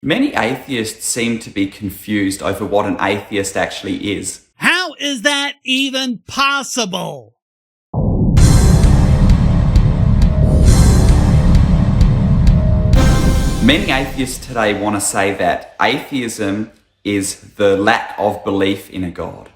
Many atheists seem to be confused over what an atheist actually is. How is that even possible? Many atheists today want to say that atheism is the lack of belief in a God.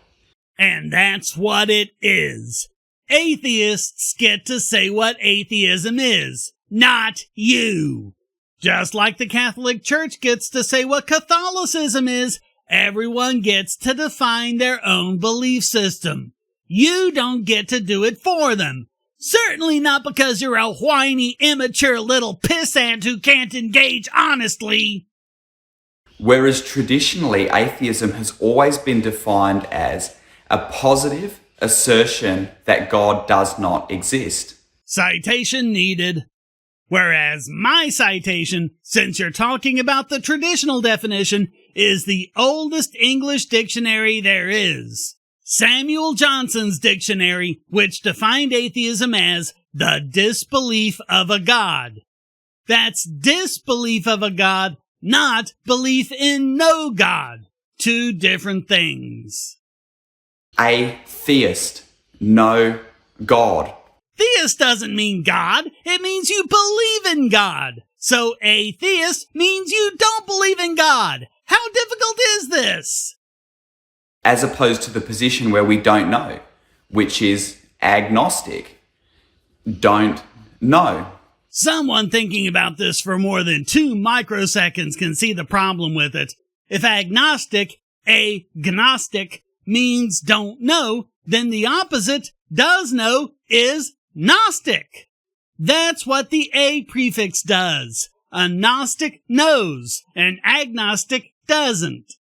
And that's what it is. Atheists get to say what atheism is, not you. Just like the Catholic Church gets to say what Catholicism is, everyone gets to define their own belief system. You don't get to do it for them. Certainly not because you're a whiny, immature little pissant who can't engage honestly. Whereas traditionally, atheism has always been defined as a positive assertion that God does not exist. Citation needed. Whereas my citation, since you're talking about the traditional definition, is the oldest English dictionary there is. Samuel Johnson's dictionary, which defined atheism as the disbelief of a God. That's disbelief of a God, not belief in no God. Two different things. Atheist, no God. Theist doesn't mean God. It means you believe in God. So atheist means you don't believe in God. How difficult is this? As opposed to the position where we don't know, which is agnostic. Don't know. Someone thinking about this for more than 2 microseconds can see the problem with it. If agnostic means don't know, then the opposite, does know, is Gnostic. That's what the A prefix does. A Gnostic knows, an agnostic doesn't.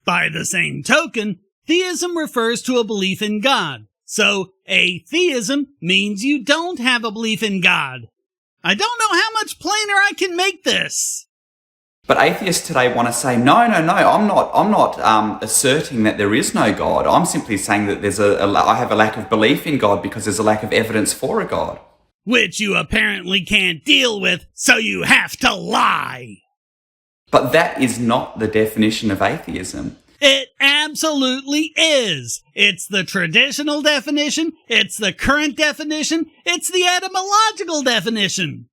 By the same token, theism refers to a belief in God. So, atheism means you don't have a belief in God. I don't know how much plainer I can make this. But atheists today want to say, no, I'm not asserting that there is no God. I'm simply saying that I have a lack of belief in God because there's a lack of evidence for a God. Which you apparently can't deal with, so you have to lie. But that is not the definition of atheism. It absolutely is. It's the traditional definition, it's the current definition, it's the etymological definition.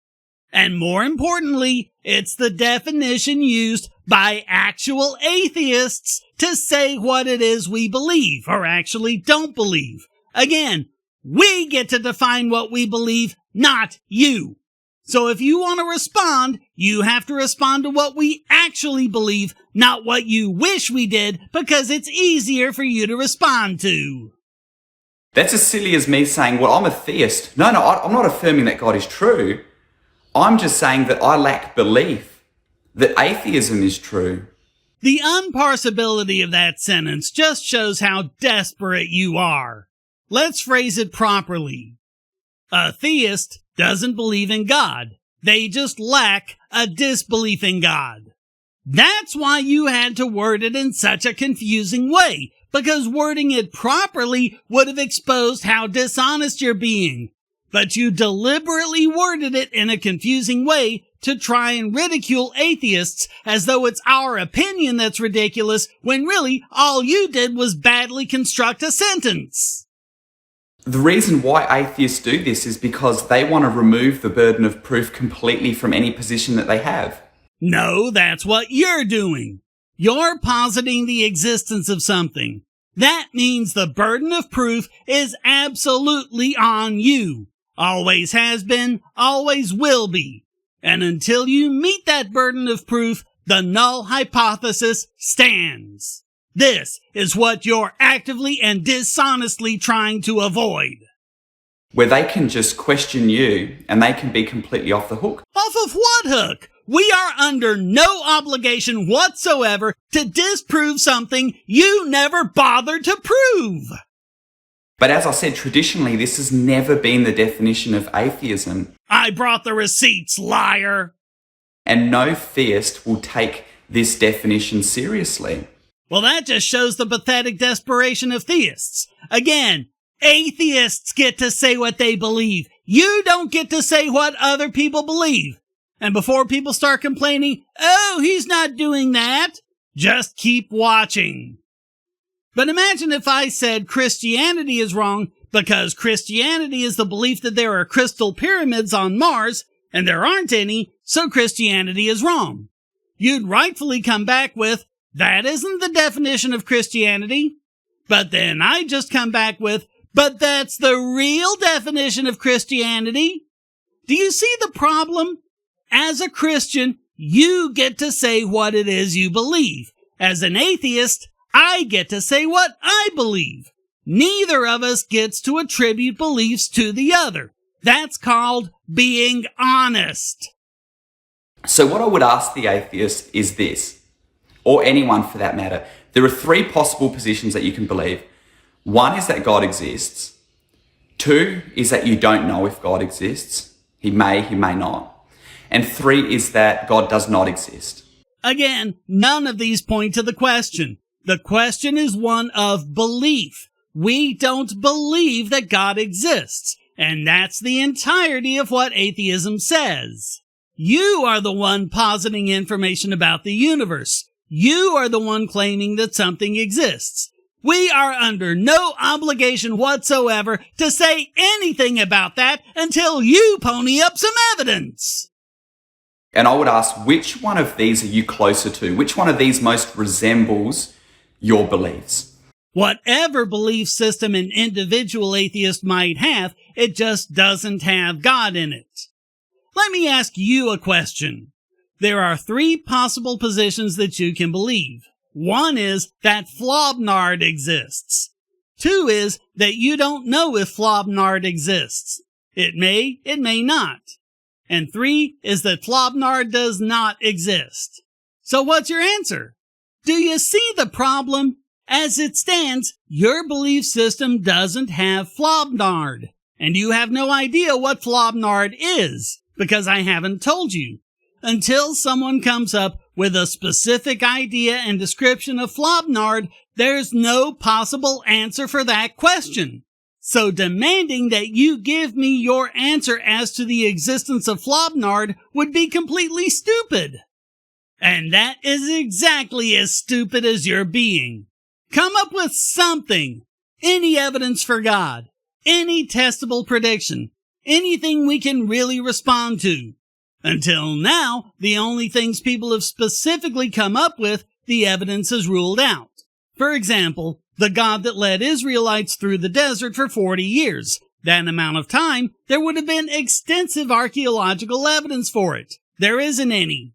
And more importantly, it's the definition used by actual atheists to say what it is we believe, or actually don't believe. Again, we get to define what we believe, not you. So if you want to respond, you have to respond to what we actually believe, not what you wish we did, because it's easier for you to respond to. That's as silly as me saying, well, I'm a theist. No, I'm not affirming that God is true. I'm just saying that I lack belief that atheism is true. The unparsability of that sentence just shows how desperate you are. Let's phrase it properly. A theist doesn't believe in God. They just lack a disbelief in God. That's why you had to word it in such a confusing way, because wording it properly would have exposed how dishonest you're being. But you deliberately worded it in a confusing way to try and ridicule atheists as though it's our opinion that's ridiculous, when really all you did was badly construct a sentence. The reason why atheists do this is because they want to remove the burden of proof completely from any position that they have. No, that's what you're doing. You're positing the existence of something. That means the burden of proof is absolutely on you. Always has been, always will be. And until you meet that burden of proof, the null hypothesis stands. This is what you're actively and dishonestly trying to avoid. Where they can just question you and they can be completely off the hook. Off of what hook? We are under no obligation whatsoever to disprove something you never bothered to prove. But as I said, traditionally, this has never been the definition of atheism. I brought the receipts, liar. And no theist will take this definition seriously. Well, that just shows the pathetic desperation of theists. Again, atheists get to say what they believe. You don't get to say what other people believe. And before people start complaining, oh, he's not doing that, just keep watching. But imagine if I said Christianity is wrong because Christianity is the belief that there are crystal pyramids on Mars, and there aren't any, so Christianity is wrong. You'd rightfully come back with, that isn't the definition of Christianity. But then I'd just come back with, but that's the real definition of Christianity. Do you see the problem? As a Christian, you get to say what it is you believe. As an atheist, I get to say what I believe. Neither of us gets to attribute beliefs to the other. That's called being honest. So what I would ask the atheist is this, or anyone for that matter. There are three possible positions that you can believe. One is that God exists. Two is that you don't know if God exists. He may not. And three is that God does not exist. Again, none of these point to the question. The question is one of belief. We don't believe that God exists. And that's the entirety of what atheism says. You are the one positing information about the universe. You are the one claiming that something exists. We are under no obligation whatsoever to say anything about that until you pony up some evidence. And I would ask, which one of these are you closer to? Which one of these most resembles your beliefs? Whatever belief system an individual atheist might have, it just doesn't have God in it. Let me ask you a question. There are three possible positions that you can believe. One is that Flobnard exists. Two is that you don't know if Flobnard exists. It may not. And three is that Flobnard does not exist. So what's your answer? Do you see the problem? As it stands, your belief system doesn't have Flobnard. And you have no idea what Flobnard is, because I haven't told you. Until someone comes up with a specific idea and description of Flobnard, there's no possible answer for that question. So demanding that you give me your answer as to the existence of Flobnard would be completely stupid. And that is exactly as stupid as your being. Come up with something. Any evidence for God. Any testable prediction. Anything we can really respond to. Until now, the only things people have specifically come up with, the evidence has ruled out. For example, the God that led Israelites through the desert for 40 years. That amount of time, there would have been extensive archaeological evidence for it. There isn't any.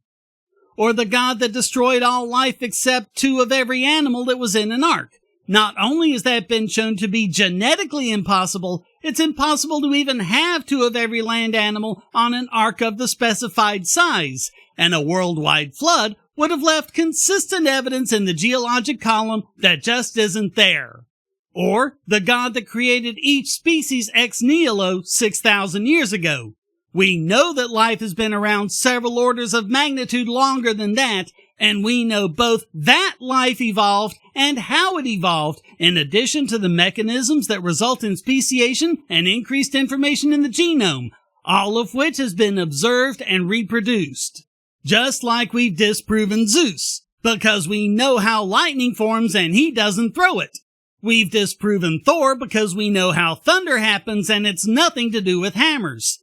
Or the God that destroyed all life except two of every animal that was in an ark. Not only has that been shown to be genetically impossible, it's impossible to even have two of every land animal on an ark of the specified size, and a worldwide flood would have left consistent evidence in the geologic column that just isn't there. Or the God that created each species ex nihilo 6,000 years ago. We know that life has been around several orders of magnitude longer than that, and we know both that life evolved and how it evolved, in addition to the mechanisms that result in speciation and increased information in the genome, all of which has been observed and reproduced. Just like we've disproven Zeus, because we know how lightning forms and he doesn't throw it. We've disproven Thor because we know how thunder happens and it's nothing to do with hammers.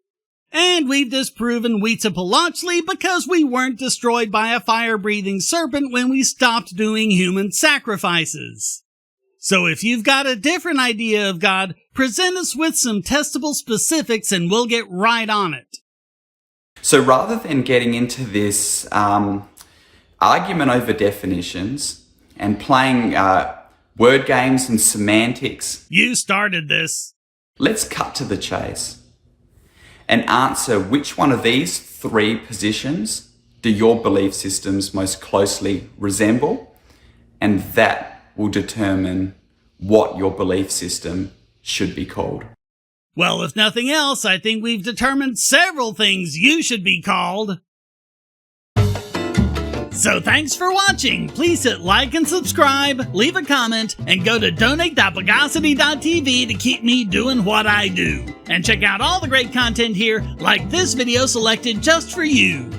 And we've disproven Huitzilopochtli because we weren't destroyed by a fire-breathing serpent when we stopped doing human sacrifices. So if you've got a different idea of God, present us with some testable specifics and we'll get right on it. So rather than getting into this argument over definitions and playing word games and semantics... You started this. Let's cut to the chase and answer which one of these three positions do your belief systems most closely resemble, and that will determine what your belief system should be called. Well, if nothing else, I think we've determined several things you should be called. So thanks for watching. Please hit like and subscribe, leave a comment, and go to donate.bogosity.tv to keep me doing what I do. And check out all the great content here, like this video selected just for you.